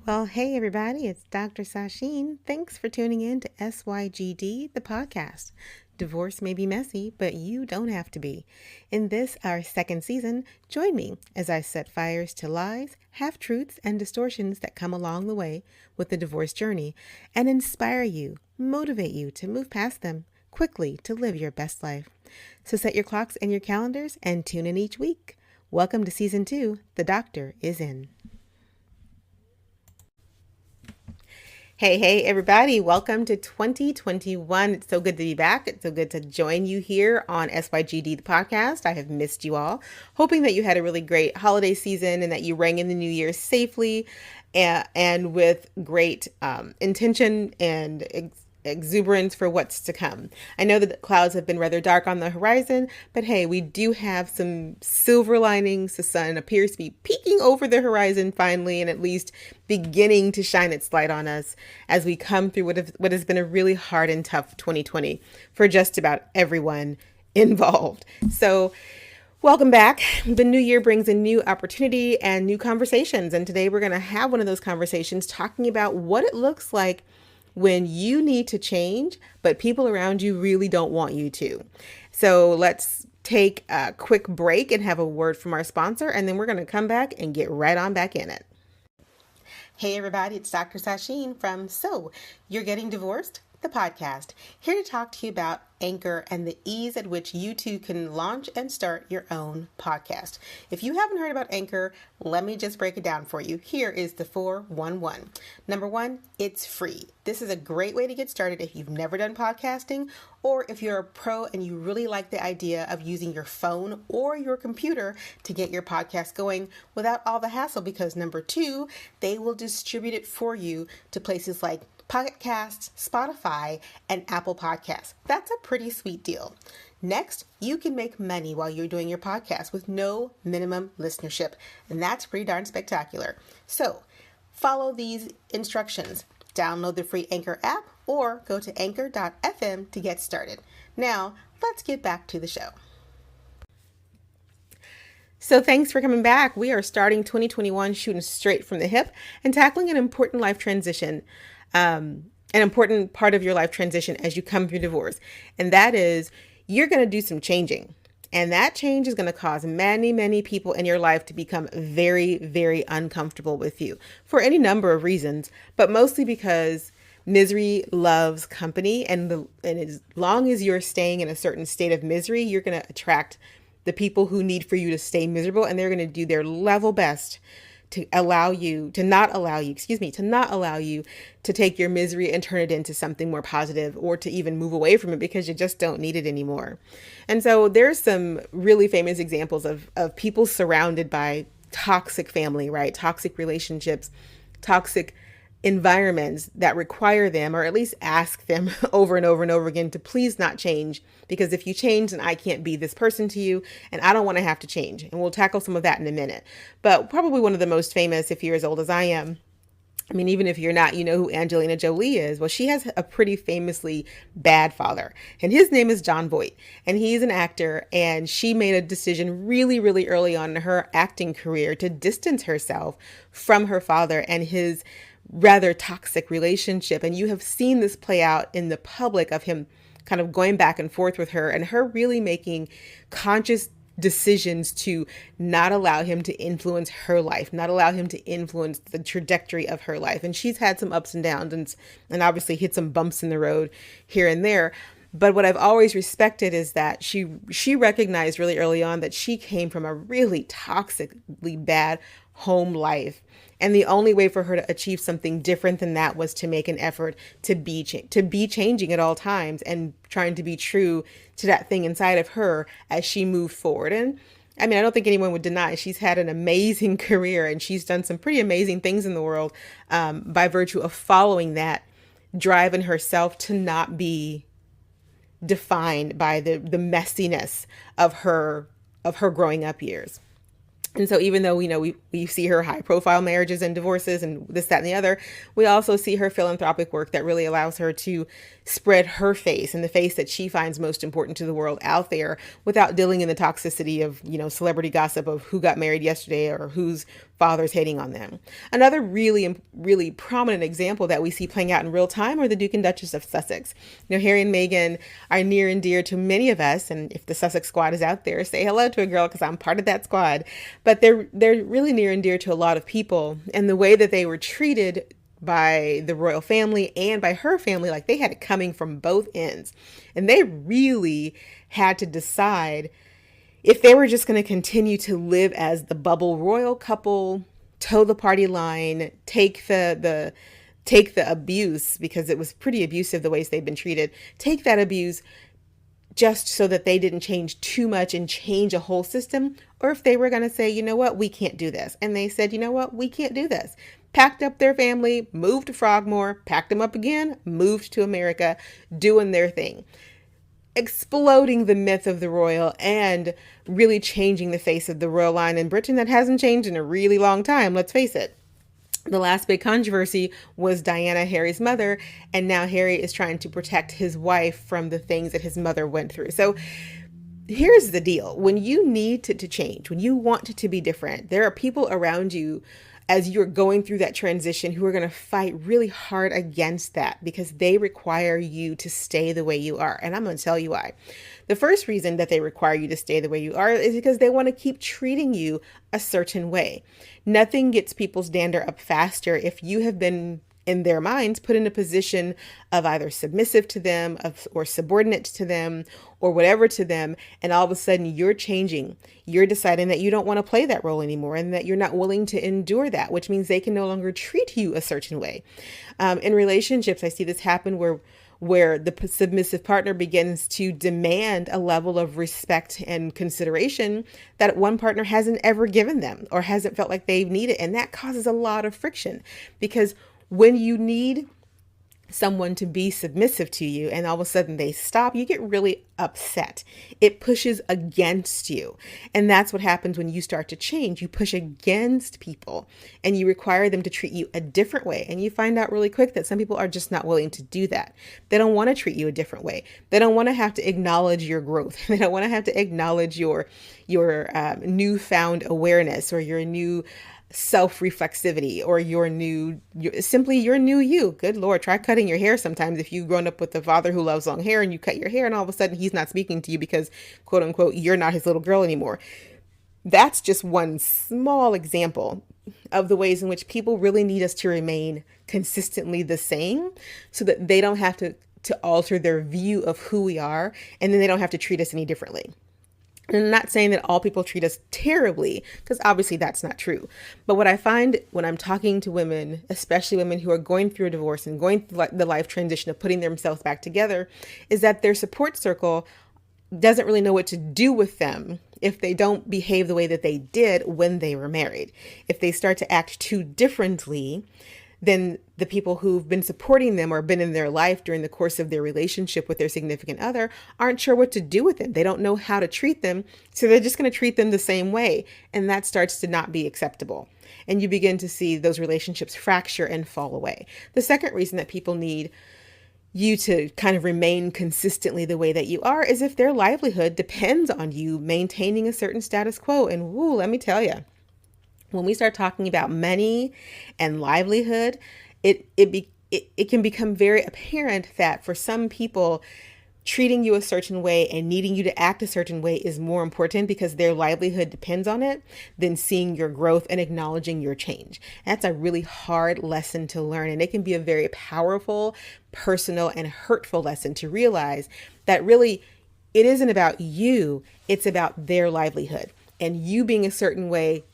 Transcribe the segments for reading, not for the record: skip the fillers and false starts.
Well, hey everybody, it's Dr. Sasheen. Thanks for tuning in to SYGD, the podcast. Divorce may be messy, but you don't have to be. In this, our second season, join me as I set fires to lies, half-truths, and distortions that come along the way with the divorce journey and inspire you, motivate you to move past them quickly to live your best life. So set your clocks and your calendars and tune in each week. Welcome to Season 2, The Doctor is In. Hey, everybody. Welcome to 2021. It's so good to be back. It's so good to join you here on SYGD, the podcast. I have missed you all. Hoping that you had a really great holiday season and that you rang in the new year safely and with great intention and exuberance for what's to come. I know that the clouds have been rather dark on the horizon, but hey, we do have some silver linings. The sun appears to be peeking over the horizon finally and at least beginning to shine its light on us as we come through what has been a really hard and tough 2020 for just about everyone involved. So welcome back. The new year brings a new opportunity and new conversations. And today we're going to have one of those conversations talking about what it looks like when you need to change, but people around you really don't want you to. So let's take a quick break and have a word from our sponsor, and then we're going to come back and get right on back in it. Hey everybody, it's Dr. Sasheen from So You're Getting Divorced? The podcast, here to talk to you about Anchor and the ease at which you too can launch and start your own podcast. If you haven't heard about Anchor, let me just break it down for you. Here is the 411. Number one, it's free. This is a great way to get started if you've never done podcasting, or if you're a pro and you really like the idea of using your phone or your computer to get your podcast going without all the hassle, because number two, they will distribute it for you to places like Pocket Casts, Spotify, and Apple Podcasts. That's a pretty sweet deal. Next, you can make money while you're doing your podcast with no minimum listenership, and that's pretty darn spectacular. So, follow these instructions. Download the free Anchor app or go to anchor.fm to get started. Now, let's get back to the show. So thanks for coming back. We are starting 2021 shooting straight from the hip and tackling an important life transition. An important part of your life transition as you come through divorce. And that is you're going to do some changing. And that change is going to cause many people in your life to become very, very uncomfortable with you for any number of reasons, but mostly because misery loves company. And as long as you're staying in a certain state of misery, you're going to attract the people who need for you to stay miserable. And they're going to do their level best to not allow you to take your misery and turn it into something more positive, or to even move away from it because you just don't need it anymore. And so there's some really famous examples of people surrounded by toxic family, right? Toxic relationships, toxic environments that require them, or at least ask them over and over and over again to please not change, because if you change, then I can't be this person to you, and I don't want to have to change. And we'll tackle some of that in a minute. But probably one of the most famous, if you're as old as I am, I mean, even if you're not, you know who Angelina Jolie is. Well, she has a pretty famously bad father, and his name is Jon Voight, and he's an actor, and she made a decision really, really early on in her acting career to distance herself from her father and his rather toxic relationship. And you have seen this play out in the public of him kind of going back and forth with her, and her really making conscious decisions to not allow him to influence her life, not allow him to influence the trajectory of her life. And she's had some ups and downs and obviously hit some bumps in the road here and there. But what I've always respected is that she recognized really early on that she came from a really toxically bad home life. And the only way for her to achieve something different than that was to make an effort to be changing at all times and trying to be true to that thing inside of her as she moved forward. And I mean, I don't think anyone would deny she's had an amazing career, and she's done some pretty amazing things in the world by virtue of following that drive in herself to not be defined by the messiness of her growing up years. And so even though, we see her high profile marriages and divorces and this, that, and the other, we also see her philanthropic work that really allows her to spread her face and the face that she finds most important to the world out there without dealing in the toxicity of, celebrity gossip of who got married yesterday or whose father's hating on them. Another really prominent example that we see playing out in real time are the Duke and Duchess of Sussex. Harry and Meghan are near and dear to many of us. And if the Sussex squad is out there, say hello to a girl because I'm part of that squad. But they're really near and dear to a lot of people. And the way that they were treated by the royal family and by her family, like they had it coming from both ends. And they really had to decide if they were just going to continue to live as the bubble royal couple, toe the party line, take the abuse, because it was pretty abusive the ways they've been treated, take that abuse just so that they didn't change too much and change a whole system, or if they were going to say, you know what, we can't do this. And they said, you know what, we can't do this. Packed up their family, moved to Frogmore, packed them up again, moved to America, doing their thing, exploding the myth of the royal and really changing the face of the royal line in Britain that hasn't changed in a really long time. Let's face it. The last big controversy was Diana, Harry's mother, and now Harry is trying to protect his wife from the things that his mother went through. So here's the deal. When you need to change, when you want to be different, there are people around you as you're going through that transition who are going to fight really hard against that because they require you to stay the way you are. And I'm going to tell you why. The first reason that they require you to stay the way you are is because they want to keep treating you a certain way. Nothing gets people's dander up faster if you have been, in their minds, put in a position of either submissive to them or subordinate to them or whatever to them. And all of a sudden you're changing. You're deciding that you don't want to play that role anymore and that you're not willing to endure that, which means they can no longer treat you a certain way. In relationships, I see this happen where the submissive partner begins to demand a level of respect and consideration that one partner hasn't ever given them or hasn't felt like they've needed. And that causes a lot of friction because when you need someone to be submissive to you and all of a sudden they stop, you get really upset. It pushes against you. And that's what happens when you start to change. You push against people and you require them to treat you a different way. And you find out really quick that some people are just not willing to do that. They don't want to treat you a different way. They don't want to have to acknowledge your growth. They don't want to have to acknowledge your newfound awareness or your new self-reflexivity or your new you. Good Lord, try cutting your hair sometimes if you've grown up with a father who loves long hair and you cut your hair and all of a sudden he's not speaking to you because, quote unquote, you're not his little girl anymore. That's just one small example of the ways in which people really need us to remain consistently the same so that they don't have to alter their view of who we are, and then they don't have to treat us any differently. And I'm not saying that all people treat us terribly, because obviously that's not true. But what I find when I'm talking to women, especially women who are going through a divorce and going through the life transition of putting themselves back together, is that their support circle doesn't really know what to do with them if they don't behave the way that they did when they were married. If they start to act too differently, then the people who've been supporting them or been in their life during the course of their relationship with their significant other aren't sure what to do with them. They don't know how to treat them. So they're just going to treat them the same way. And that starts to not be acceptable. And you begin to see those relationships fracture and fall away. The second reason that people need you to kind of remain consistently the way that you are is if their livelihood depends on you maintaining a certain status quo. And woo, let me tell you, when we start talking about money and livelihood, it can become very apparent that for some people, treating you a certain way and needing you to act a certain way is more important because their livelihood depends on it than seeing your growth and acknowledging your change. That's a really hard lesson to learn, and it can be a very powerful, personal, and hurtful lesson to realize that really it isn't about you, it's about their livelihood. And you being a certain way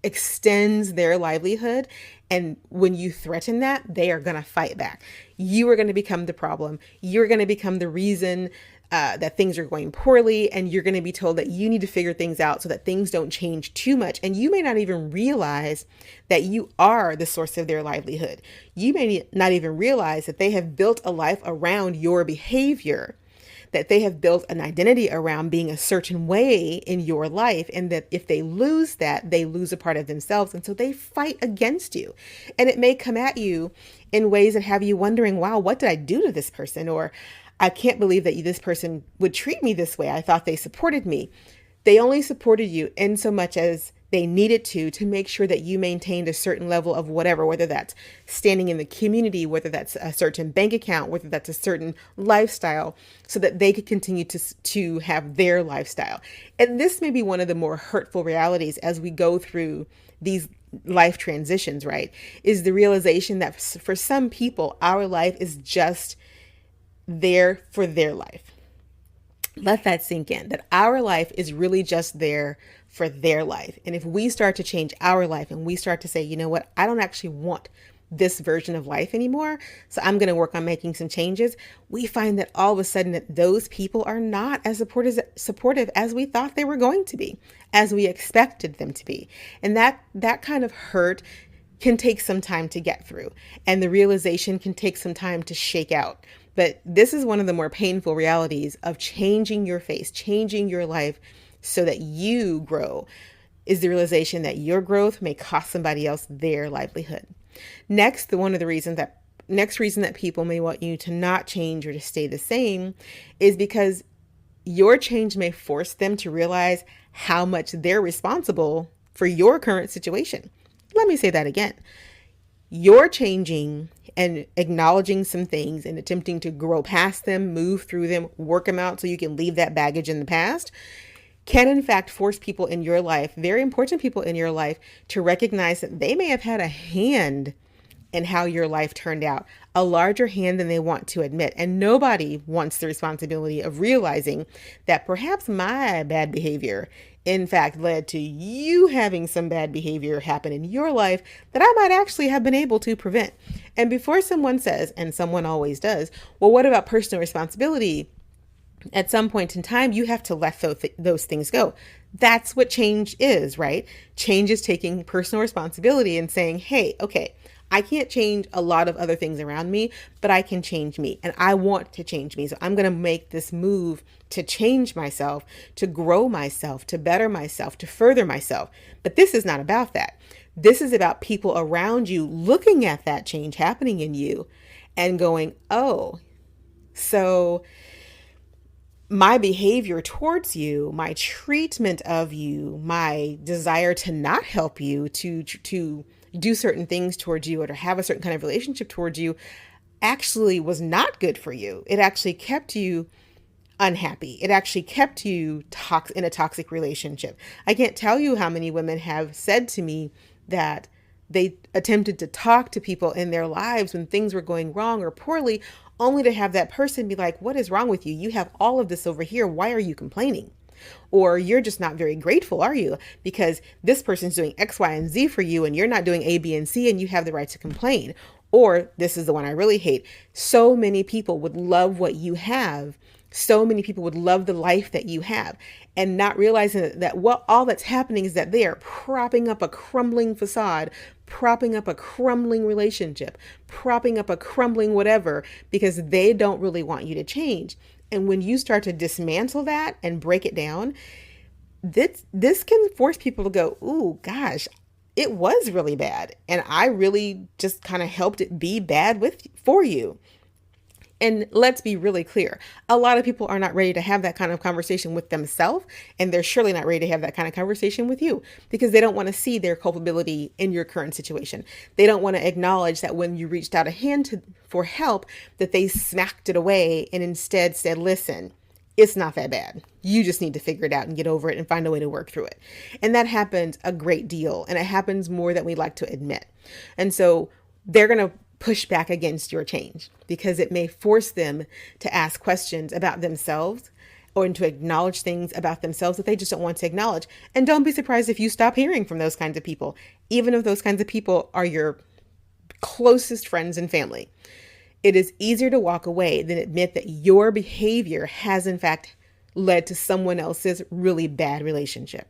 extends their livelihood. And when you threaten that, they are going to fight back. You are going to become the problem. You're going to become the reason that things are going poorly. And you're going to be told that you need to figure things out so that things don't change too much. And you may not even realize that you are the source of their livelihood. You may not even realize that they have built a life around your behavior that they have built an identity around being a certain way in your life. And that if they lose that, they lose a part of themselves. And so they fight against you. And it may come at you in ways that have you wondering, wow, what did I do to this person? Or I can't believe that this person would treat me this way. I thought they supported me. They only supported you in so much as they needed to make sure that you maintained a certain level of whatever, whether that's standing in the community, whether that's a certain bank account, whether that's a certain lifestyle, so that they could continue to have their lifestyle. And this may be one of the more hurtful realities as we go through these life transitions, right? Is the realization that for some people, our life is just there for their life. Let that sink in, that our life is really just there for their life. And if we start to change our life and we start to say, you know what, I don't actually want this version of life anymore, so I'm going to work on making some changes, we find that all of a sudden that those people are not as supportive as we thought they were going to be, as we expected them to be. And that kind of hurt can take some time to get through, and the realization can take some time to shake out. But this is one of the more painful realities of changing your face, changing your life so that you grow, is the realization that your growth may cost somebody else their livelihood. Next reason that people may want you to not change or to stay the same is because your change may force them to realize how much they're responsible for your current situation. Let me say that again. You're changing and acknowledging some things and attempting to grow past them, move through them, work them out so you can leave that baggage in the past, can in fact force people in your life, very important people in your life, to recognize that they may have had a hand in how your life turned out, a larger hand than they want to admit. And nobody wants the responsibility of realizing that perhaps my bad behavior in fact led to you having some bad behavior happen in your life that I might actually have been able to prevent. And before someone says, and someone always does, well, what about personal responsibility? At some point in time, you have to let those things go. That's what change is, right? Change is taking personal responsibility and saying, hey, okay, I can't change a lot of other things around me, but I can change me, and I want to change me. So I'm going to make this move to change myself, to grow myself, to better myself, to further myself. But this is not about that. This is about people around you looking at that change happening in you and going, oh, so my behavior towards you, my treatment of you, my desire to not help you, to do certain things towards you or to have a certain kind of relationship towards you actually was not good for you. It actually kept you unhappy. It actually kept you in a toxic relationship. I can't tell you how many women have said to me that they attempted to talk to people in their lives when things were going wrong or poorly, only to have that person be like, what is wrong with you? You have all of this over here. Why are you complaining? Or you're just not very grateful, are you? Because this person's doing X, Y, and Z for you, and you're not doing A, B, and C, and you have the right to complain. Or this is the one I really hate. So many people would love what you have. So many people would love the life that you have, and not realizing that what all that's happening is that they are propping up a crumbling facade, propping up a crumbling relationship, propping up a crumbling whatever, because they don't really want you to change. And when you start to dismantle that and break it down, this can force people to go, ooh, gosh, it was really bad. And I really just kind of helped it be bad for you. And let's be really clear. A lot of people are not ready to have that kind of conversation with themselves, and they're surely not ready to have that kind of conversation with you because they don't want to see their culpability in your current situation. They don't want to acknowledge that when you reached out a hand for help, that they smacked it away and instead said, listen, it's not that bad. You just need to figure it out and get over it and find a way to work through it. And that happens a great deal, and it happens more than we like to admit. And so they're going to push back against your change because it may force them to ask questions about themselves or to acknowledge things about themselves that they just don't want to acknowledge. And don't be surprised if you stop hearing from those kinds of people, even if those kinds of people are your closest friends and family. It is easier to walk away than admit that your behavior has in fact led to someone else's really bad relationship.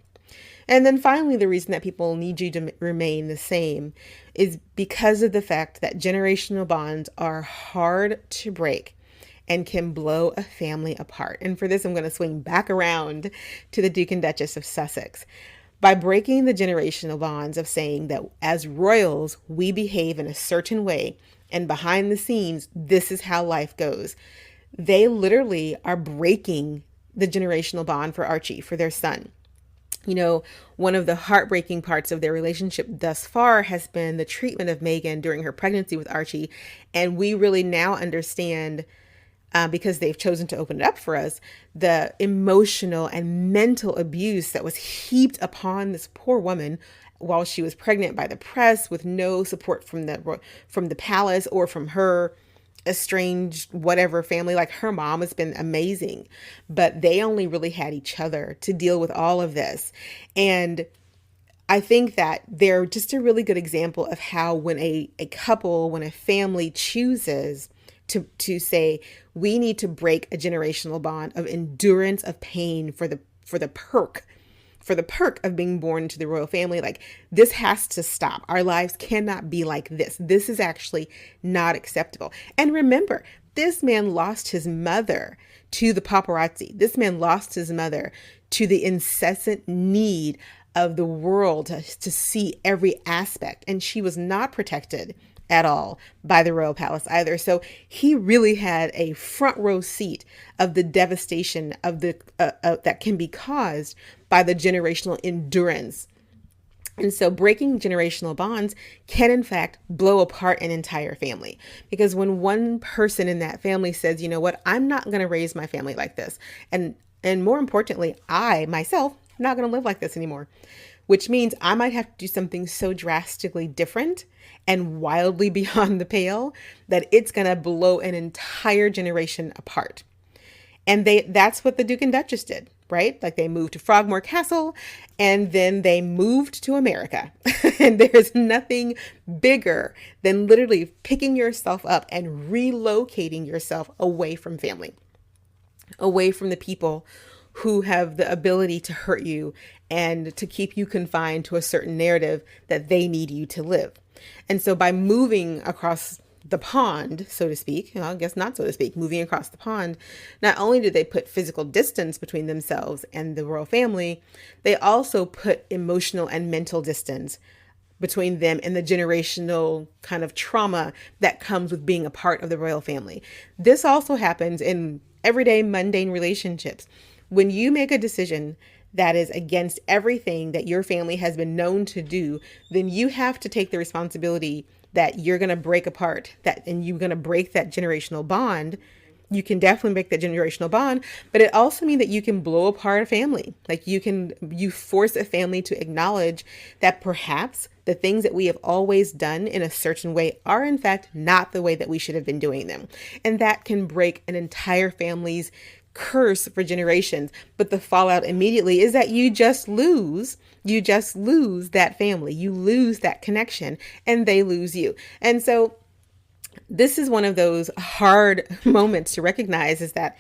And then finally, the reason that people need you to remain the same is because of the fact that generational bonds are hard to break. and can blow a family apart. And for this, I'm going to swing back around to the Duke and Duchess of Sussex. By breaking the generational bonds of saying that as royals, we behave in a certain way, and behind the scenes, this is how life goes. They literally are breaking the generational bond for Archie, for their son. You know, one of the heartbreaking parts of their relationship thus far has been the treatment of Meghan during her pregnancy with Archie. And we really now understand, because they've chosen to open it up for us, the emotional and mental abuse that was heaped upon this poor woman while she was pregnant by the press, with no support from the palace or from her estranged whatever family. Like, her mom has been amazing, but they only really had each other to deal with all of this. And I think that they're just a really good example of how when a couple, when a family chooses to say, we need to break a generational bond of endurance of pain for the perk of being born into the royal family. Like, this has to stop. Our lives cannot be like this. This is actually not acceptable. And remember, this man lost his mother to the paparazzi. This man lost his mother to the incessant need of the world to see every aspect. And she was not protected at all by the royal palace either. So he really had a front row seat of the devastation of the that can be caused by the generational endurance. And so breaking generational bonds can in fact blow apart an entire family, because when one person in that family says, you know what, I'm not going to raise my family like this, and more importantly, I myself am not going to live like this anymore, which means I might have to do something so drastically different and wildly beyond the pale that it's going to blow an entire generation apart. And that's what the Duke and Duchess did, right? Like, they moved to Frogmore Castle and then they moved to America. And there's nothing bigger than literally picking yourself up and relocating yourself away from family, away from the people who have the ability to hurt you and to keep you confined to a certain narrative that they need you to live. And so by moving across the pond, so to speak, I guess not so to speak, moving across the pond, not only did they put physical distance between themselves and the royal family, they also put emotional and mental distance between them and the generational kind of trauma that comes with being a part of the royal family. This also happens in everyday mundane relationships. When you make a decision that is against everything that your family has been known to do, then you have to take the responsibility that you're going to break apart that, and you're going to break that generational bond. You can definitely break that generational bond, but it also means that you can blow apart a family. Like, you force a family to acknowledge that perhaps the things that we have always done in a certain way are in fact not the way that we should have been doing them. And that can break an entire family's curse for generations. But the fallout immediately is that you just lose that family, you lose that connection, and they lose you. And so this is one of those hard moments to recognize, is that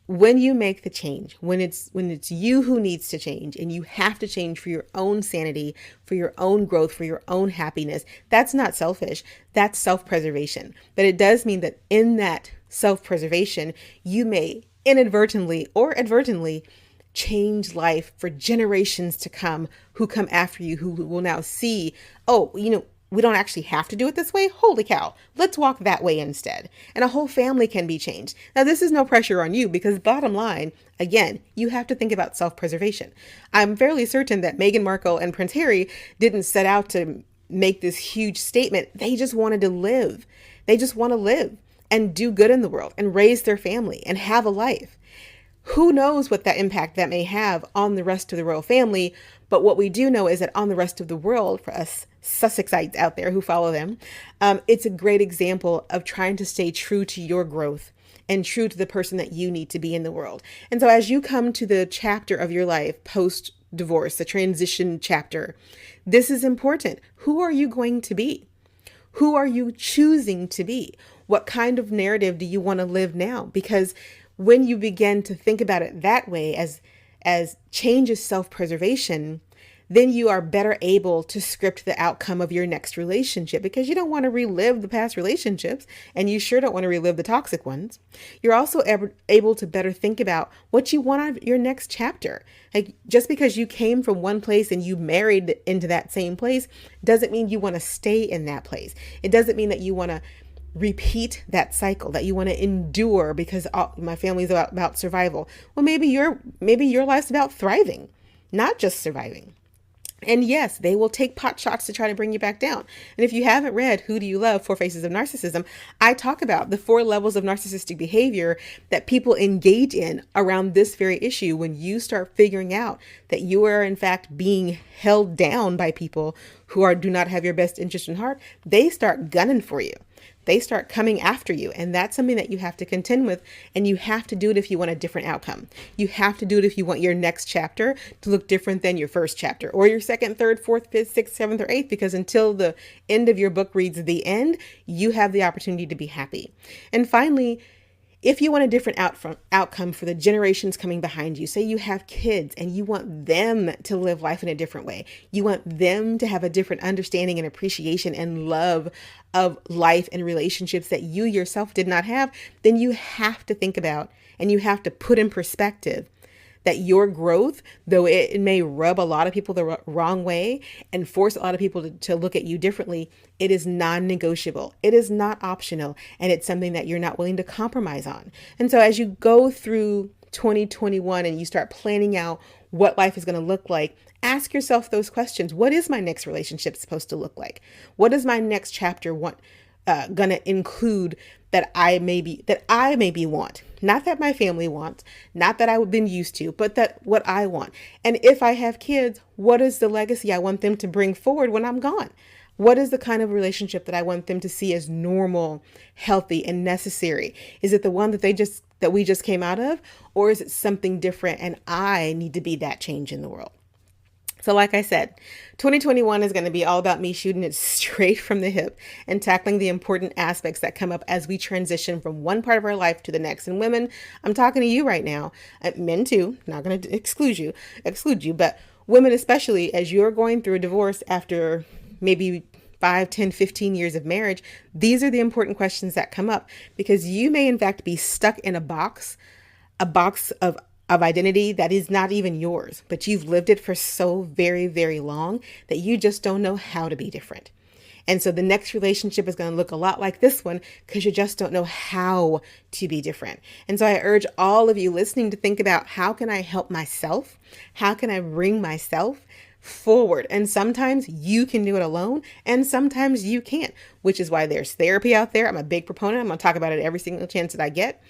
when you make the change, when it's you who needs to change, and you have to change for your own sanity, for your own growth, for your own happiness, that's not selfish, that's self-preservation. But it does mean that in that self-preservation, you may inadvertently or advertently change life for generations to come, who come after you, who will now see, oh, we don't actually have to do it this way. Holy cow, let's walk that way instead. And a whole family can be changed. Now, this is no pressure on you, because bottom line, again, you have to think about self-preservation. I'm fairly certain that Meghan Markle and Prince Harry didn't set out to make this huge statement. They just wanted to live. They just want to live and do good in the world and raise their family and have a life. Who knows what that impact that may have on the rest of the royal family? But what we do know is that on the rest of the world, for us Sussexites out there who follow them, it's a great example of trying to stay true to your growth and true to the person that you need to be in the world. And so as you come to the chapter of your life post-divorce, the transition chapter, this is important. Who are you going to be? Who are you choosing to be? What kind of narrative do you want to live now? Because when you begin to think about it that way, as change is self-preservation, then you are better able to script the outcome of your next relationship, because you don't want to relive the past relationships, and you sure don't want to relive the toxic ones. You're also able to better think about what you want out of your next chapter. Like, just because you came from one place and you married into that same place doesn't mean you want to stay in that place. It doesn't mean that you want to repeat that cycle, that you want to endure because my family's about survival. Well, maybe your life's about thriving, not just surviving. And yes, they will take pot shots to try to bring you back down. And if you haven't read Who Do You Love? 4 Faces of Narcissism, I talk about the 4 levels of narcissistic behavior that people engage in around this very issue. When you start figuring out that you are in fact being held down by people who do not have your best interest in heart, they start gunning for you. They start coming after you. And that's something that you have to contend with. And you have to do it if you want a different outcome. You have to do it if you want your next chapter to look different than your first chapter, or your second, third, fourth, fifth, sixth, seventh, or eighth, because until the end of your book reads the end, you have the opportunity to be happy. And finally, if you want a different outcome for the generations coming behind you, say you have kids and you want them to live life in a different way, you want them to have a different understanding and appreciation and love of life and relationships that you yourself did not have, then you have to think about and you have to put in perspective that your growth, though it may rub a lot of people the wrong way and force a lot of people to look at you differently, it is non-negotiable. It is not optional. And it's something that you're not willing to compromise on. And so as you go through 2021 and you start planning out what life is going to look like, ask yourself those questions. What is my next relationship supposed to look like? What is my next chapter going to include that I maybe want? Not that my family wants, not that I've been used to, but that what I want. And if I have kids, what is the legacy I want them to bring forward when I'm gone? What is the kind of relationship that I want them to see as normal, healthy, and necessary? Is it the one that we just came out of, or is it something different and I need to be that change in the world? So like I said, 2021 is going to be all about me shooting it straight from the hip and tackling the important aspects that come up as we transition from one part of our life to the next. And women, I'm talking to you right now, men too, not going to exclude you, but women especially, as you're going through a divorce after maybe 5, 10, 15 years of marriage, these are the important questions that come up, because you may in fact be stuck in a box of identity that is not even yours, but you've lived it for so very, very long that you just don't know how to be different. And so the next relationship is going to look a lot like this one, because you just don't know how to be different. And so I urge all of you listening to think about, how can I help myself? How can I bring myself forward? And sometimes you can do it alone, and sometimes you can't, which is why there's therapy out there. I'm a big proponent. I'm going to talk about it every single chance that I get.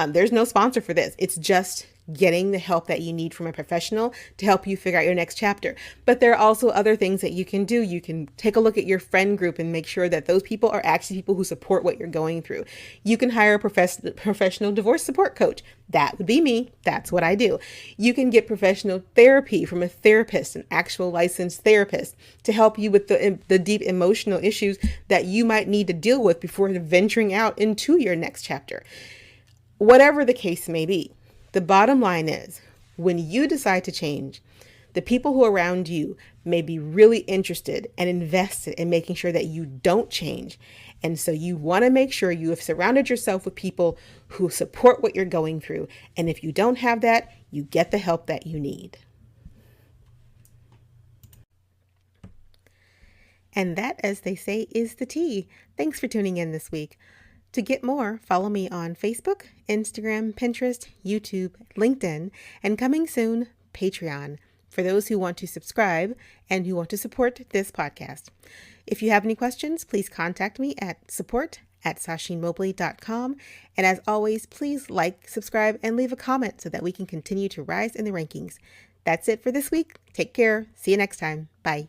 There's no sponsor for this. It's just getting the help that you need from a professional to help you figure out your next chapter. But there are also other things that you can do. You can take a look at your friend group and make sure that those people are actually people who support what you're going through. You can hire a professional divorce support coach. That would be me. That's what I do. You can get professional therapy from a therapist, an actual licensed therapist, to help you with the deep emotional issues that you might need to deal with before venturing out into your next chapter. Whatever the case may be, the bottom line is, when you decide to change, the people who are around you may be really interested and invested in making sure that you don't change. And so you want to make sure you have surrounded yourself with people who support what you're going through. And if you don't have that, you get the help that you need. And that, as they say, is the tea. Thanks for tuning in this week. To get more, follow me on Facebook, Instagram, Pinterest, YouTube, LinkedIn, and coming soon, Patreon, for those who want to subscribe and who want to support this podcast. If you have any questions, please contact me at support@sashinmobley.com. And as always, please like, subscribe, and leave a comment so that we can continue to rise in the rankings. That's it for this week. Take care. See you next time. Bye.